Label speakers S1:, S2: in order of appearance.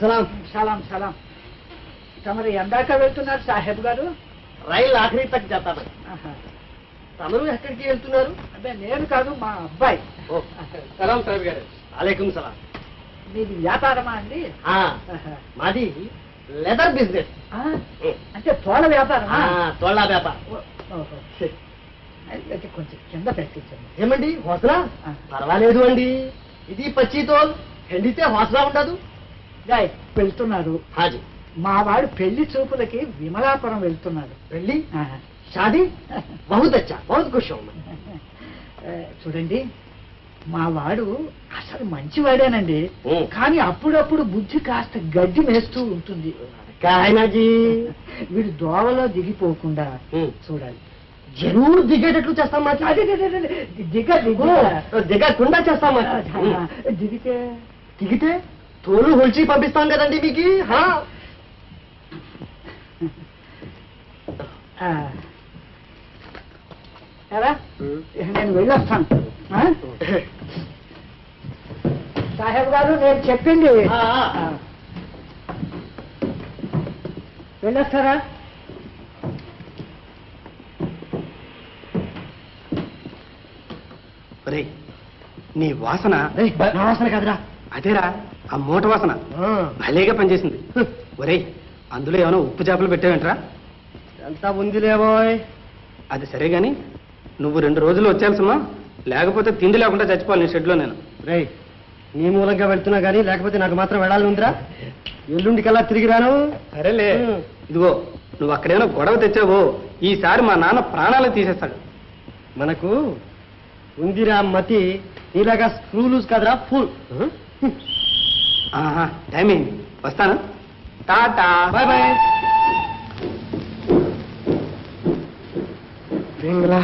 S1: సలాం.
S2: సలాం సలాం. తమరు ఎందాక వెళ్తున్నారు సాహెబ్ గారు?
S1: రైలు ఆఖరి తక్ చేస్తాను.
S2: ఆహా.
S1: తమరు ఎక్కడికి వెళ్తున్నారు?
S2: అదే నేను కాదు, మా అబ్బాయి.
S1: సలాం సాహెబ్ గారు. అలైకుం సలాం.
S2: మీది వ్యాపారమా అండి? ఆహా.
S1: మాది లెదర్ బిజినెస్.
S2: ఆ, అంటే తోళ్ళ వ్యాపారమా?
S1: తోళ్ళ వ్యాపారం.
S2: ఓహో. అయితే కొంచెం కింద పెట్టించండి.
S1: ఏమండి హోసలా? పర్వాలేదు అండి, ఇది పచ్చి తోల్, ఎండితే హోసలా ఉండదు.
S2: గాయ్ వెళ్తున్నారు.
S1: హాజీ.
S2: మా వాడు పెళ్లి చూపులకి విమలాపురం వెళ్తున్నాడు.
S1: పెళ్లి?
S2: ఆహా.
S1: షాదీ? బహుత్ అచ్చా, బహుత్ ఖుష్ హూం.
S2: చూడండి, మా వాడు అసలు మంచివాడేనండి, కానీ అప్పుడప్పుడు బుద్ధి కాస్త గడ్డి మేస్తూ ఉంటుంది.
S1: కాయనాజీ,
S2: వీడు దోవలో దిగిపోకుండా చూడాలి.
S1: జరూర్ దిగేటట్లు చేస్తాం మా.
S2: అదే
S1: దిగకుండా చేస్తాం మా.
S2: దిగితే
S1: దిగితే తోలు హొల్చి పంపిస్తాం కదండి మీకు.
S2: ఎలా నేను వెళ్ళొస్తాను. సాహెబ్ గారు నేను చెప్పింది వెళ్ళొస్తారా?
S1: నీ వాసన నా వాసన కాదురా, అదేరా ఆ మూట వాసన భలేగా పనిచేసింది. ఒరేయ్, అందులో ఏమైనా ఉప్పు చేపలు పెట్టావేంట్రా? ఎంత ఉందిలేవోయ్. అది సరే గాని నువ్వు 2 రోజులు వచ్చేయాల్సమ్మా, లేకపోతే తిండి లేకుండా చచ్చిపోవాలి నీ షెడ్లో నేను. రేయ్, నీ మూలంగా వెళ్తున్నా గానీ లేకపోతే నాకు మాత్రం వెళ్ళాలని ఉందిరా. ఎల్లుండికల్లా తిరిగి రాను. సరేలే. ఇదిగో, నువ్వు అక్కడేమైనా గొడవ తెచ్చావో ఈసారి మా నాన్న ప్రాణాలు తీసేస్తాడు. మనకు ఉందిరా మతి, నీలాగా స్క్రూ లూజ్ కాదురా, ఫుల్. టైం అయింది, వస్తాను. Tata, bye bye. పింగ్లా